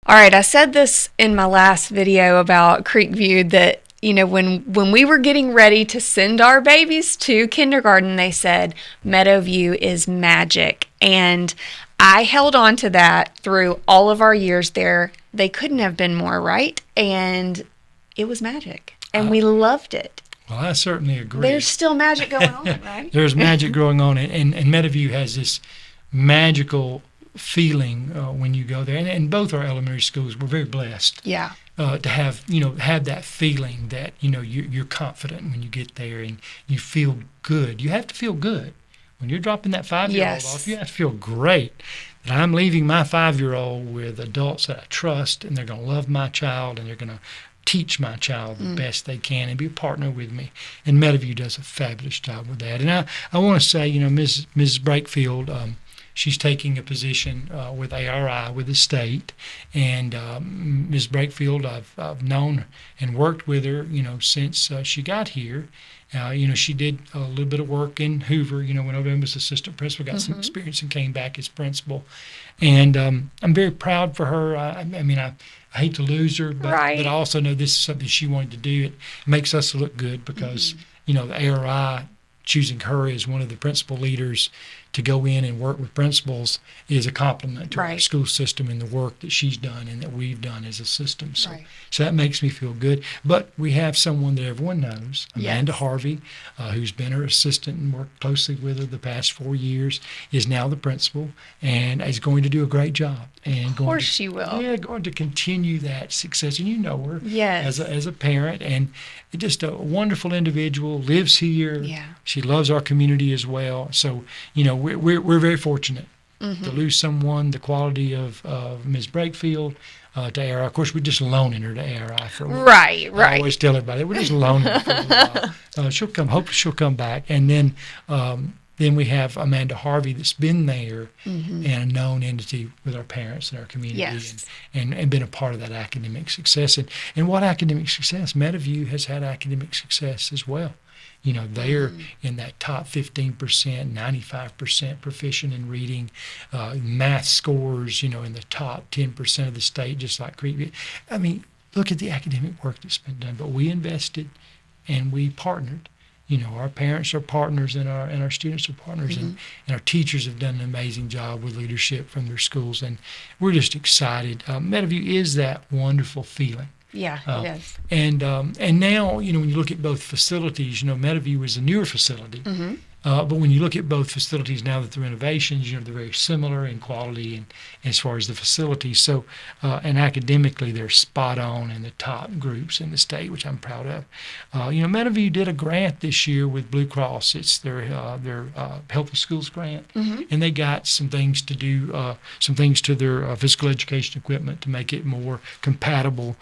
All right, I said this in my last video about Creekview that, when we were getting ready to send our babies to kindergarten, they said Meadow View is magic. And I held on to that through all of our years there. They couldn't have been more right. And it was magic. And we loved it. Well, I certainly agree. There's still magic going on, right? There's magic going on. And Meadowview has this magical feeling when you go there. And both our elementary schools, we're very blessed. Yeah. To have that feeling that, you're confident when you get there and you feel good. You have to feel good. When you're dropping that 5-year-old off, you have to feel great that I'm leaving my 5-year-old with adults that I trust, and they're going to love my child, and they're going to teach my child the best they can and be a partner with me. And Meadowview does a fabulous job with that. And I want to say, Mrs. Brakefield, she's taking a position with ARI with the state, and Ms. Brakefield, I've known and worked with her, since she got here. She did a little bit of work in Hoover, went over and was assistant principal, got some experience and came back as principal. And I'm very proud for her. I hate to lose her, but I also know this is something she wanted to do. It makes us look good because, the ARI choosing her as one of the principal leaders to go in and work with principals is a compliment to our school system and the work that she's done and that we've done as a system. So that makes me feel good. But we have someone that everyone knows, Amanda Harvey, who's been her assistant and worked closely with her the past 4 years, is now the principal and is going to do a great job. And of course she will. Yeah, going to continue that success. And you know her as a parent, and just a wonderful individual, lives here. Yeah. She loves our community as well. So, we're very fortunate to lose someone the quality of Ms. Brakefield to ARI. Of course, we're just loaning her to ARI for a while. Right. I always tell everybody, we're just loaning her for a while. Hope she'll come back. And then we have Amanda Harvey that's been there and a known entity with our parents and our community and been a part of that academic success. And what academic success? Meadowview has had academic success as well. They're in that top 15%, 95% proficient in reading, math scores, in the top 10% of the state, just like Creekview. Look at the academic work that's been done. But we invested and we partnered. Our parents are partners and our students are partners, and our teachers have done an amazing job with leadership from their schools, and we're just excited. Meadowview is that wonderful feeling. Yeah, it is. And now, when you look at both facilities, Meadowview is a newer facility. But when you look at both facilities now that the renovations, they're very similar in quality and as far as the facilities. So, and academically, they're spot on in the top groups in the state, which I'm proud of. Meadowview did a grant this year with Blue Cross. It's their Healthy Schools grant, and they got some things to do, some things to their physical education equipment to make it more compatible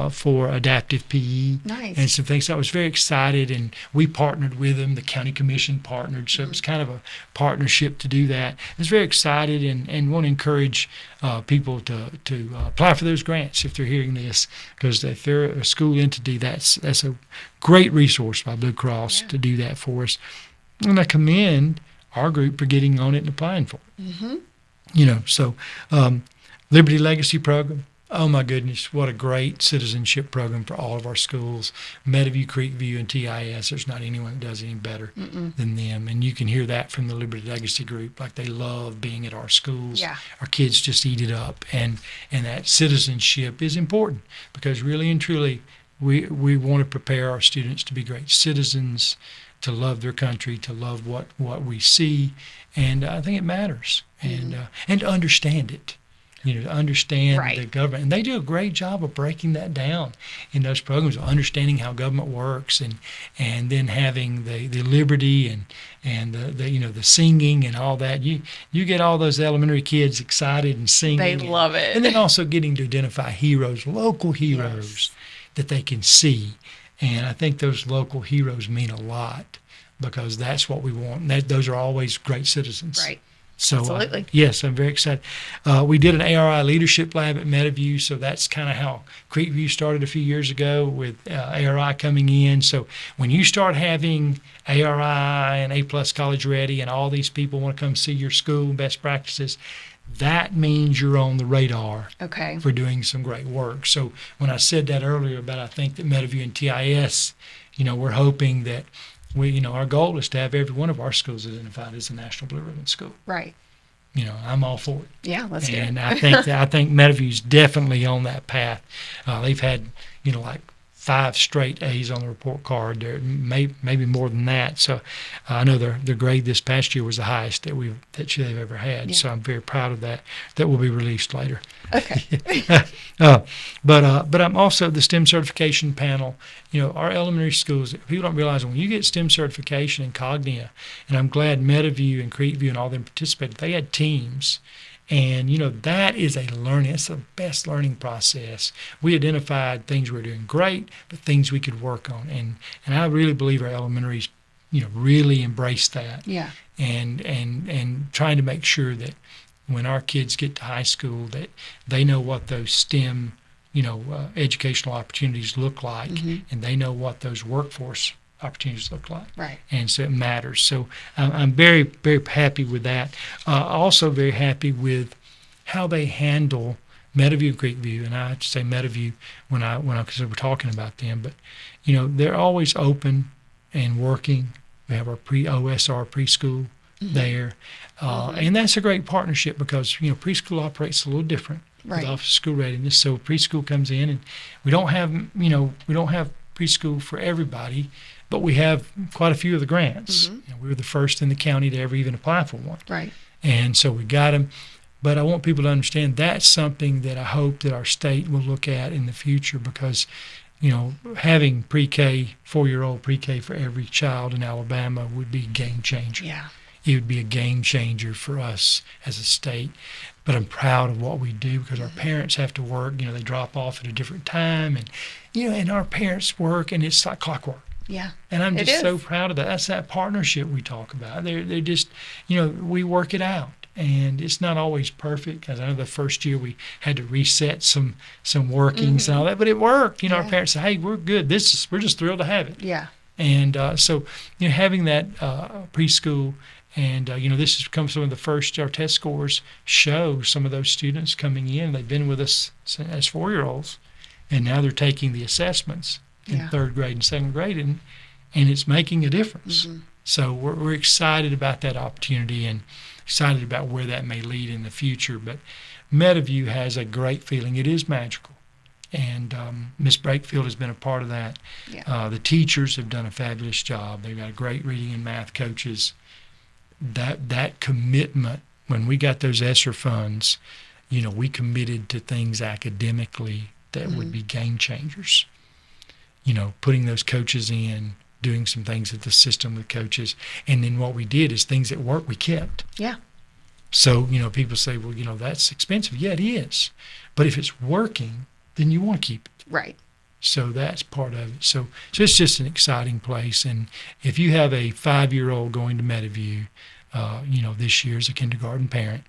for adaptive PE. Nice. And some things. So I was very excited, and we partnered with them. The county commission partnered. So it was kind of a partnership to do that. I was very excited and want to encourage people to apply for those grants if they're hearing this, because if they're a school entity, that's a great resource by Blue Cross to do that for us. And I commend our group for getting on it and applying for it. So Liberty Legacy Program. Oh, my goodness, what a great citizenship program for all of our schools. Meadowview, Creekview, and TIS, there's not anyone that does any better than them. And you can hear that from the Liberty Legacy group. Like, they love being at our schools. Yeah. Our kids just eat it up. And that citizenship is important because really and truly we want to prepare our students to be great citizens, to love their country, to love what we see. And I think it matters. And to understand it. To understand the government. And they do a great job of breaking that down in those programs, of understanding how government works and then having the liberty and the singing and all that. You get all those elementary kids excited and singing. They love it. And then also getting to identify heroes, local heroes that they can see. And I think those local heroes mean a lot because that's what we want. Those are always great citizens. Right. So, absolutely. Yes, I'm very excited. We did an ARI leadership lab at Meadowview, so that's kind of how Creekview started a few years ago with ARI coming in. So when you start having ARI and A+ College Ready and all these people want to come see your school and best practices, that means you're on the radar Okay. for doing some great work. So when I said that earlier about I think that Meadow View and TIS, we're hoping that our goal is to have every one of our schools identified as a National Blue Ribbon school. Right. I'm all for it. Yeah, let's do it. And I think Meadow View's definitely on that path. They've had, like 5 straight A's on the report card. There maybe more than that. So I know their grade this past year was the highest that they've ever had. Yeah. So I'm very proud of that. That will be released later. Okay. But I'm also the STEM certification panel. Our elementary schools, people don't realize when you get STEM certification in Cognia, and I'm glad Meadow View and Creekview and all them participated. They had teams. And, that is a learning, it's the best learning process. We identified things we were doing great, but things we could work on. And I really believe our elementaries, really embrace that. Yeah. And trying to make sure that when our kids get to high school that they know what those STEM, educational opportunities look like, and they know what those workforce opportunities look like. Right. And so it matters. So I'm very, very happy with that. Also very happy with how they handle Meadow View and Creekview. And I have to say Meadow View because we're talking about them. But, they're always open and working. We have our OSR preschool there. And that's a great partnership because, preschool operates a little different with Office of School Readiness. So preschool comes in and we don't have preschool for everybody. But we have quite a few of the grants. We were the first in the county to ever even apply for one. Right. And so we got them. But I want people to understand that's something that I hope that our state will look at in the future because, having pre-K, 4-year-old pre-K for every child in Alabama would be a game changer. Yeah. It would be a game changer for us as a state. But I'm proud of what we do because our parents have to work. They drop off at a different time. And, and our parents work, and it's like clockwork. Yeah. And I'm just so proud of that. That's that partnership we talk about. They're just, we work it out. And it's not always perfect because I know the first year we had to reset some workings and all that, but it worked. Our parents said, hey, we're good. We're just thrilled to have it. Yeah. And so, having that preschool and, this has become some of the first, our test scores show some of those students coming in. They've been with us as 4-year-olds, and now they're taking the assessments in 3rd grade and 2nd grade, and it's making a difference. So we're excited about that opportunity and excited about where that may lead in the future. But Meadow View has a great feeling. It is magical. And Miss Brakefield has been a part of that. Yeah. The teachers have done a fabulous job. They've got great reading and math coaches. That commitment, when we got those ESSER funds, we committed to things academically that would be game changers. Putting those coaches in, doing some things at the system with coaches. And then what we did is things that worked, we kept. Yeah. So, people say, well, that's expensive. Yeah, it is. But if it's working, then you want to keep it. Right. So that's part of it. So it's just an exciting place. And if you have a 5-year-old going to Meadow View, this year as a kindergarten parent,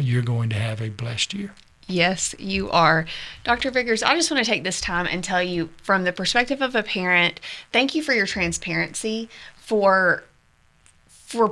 you're going to have a blessed year. Yes, you are. Dr. Vickers, I just want to take this time and tell you from the perspective of a parent, thank you for your transparency, for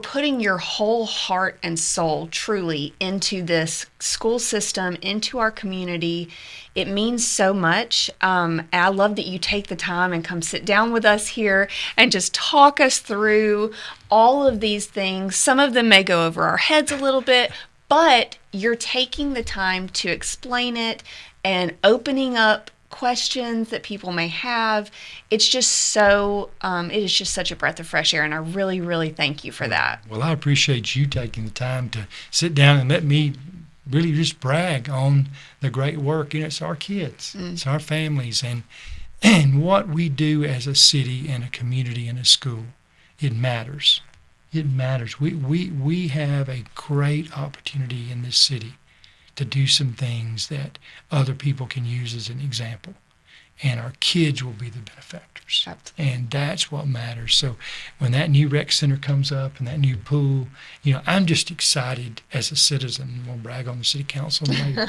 putting your whole heart and soul truly into this school system, into our community. It means so much. I love that you take the time and come sit down with us here and just talk us through all of these things. Some of them may go over our heads a little bit, but you're taking the time to explain it and opening up questions that people may have. It's just so, it is just such a breath of fresh air, and I really, really thank you for that. Well, I appreciate you taking the time to sit down and let me really just brag on the great work. It's our kids, it's our families, and what we do as a city and a community and a school. It matters. It matters. We have a great opportunity in this city to do some things that other people can use as an example. And our kids will be the benefactors. Absolutely. And that's what matters. So when that new rec center comes up and that new pool, I'm just excited as a citizen. I won't brag on the city council later.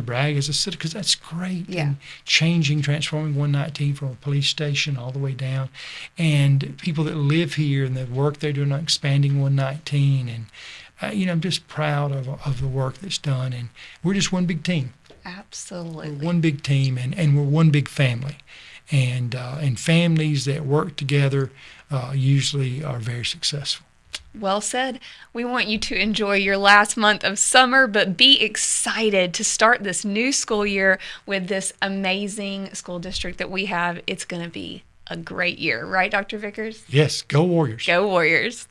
Brag as a citizen because that's great. Yeah. And transforming 119 from a police station all the way down. And people that live here and the work they're doing on expanding 119 and I'm just proud of the work that's done, and we're just one big team. Absolutely. We're one big team, and we're one big family, and families that work together usually are very successful. Well said. We want you to enjoy your last month of summer, but be excited to start this new school year with this amazing school district that we have. It's going to be a great year, right, Dr. Vickers? Yes, go Warriors. Go Warriors.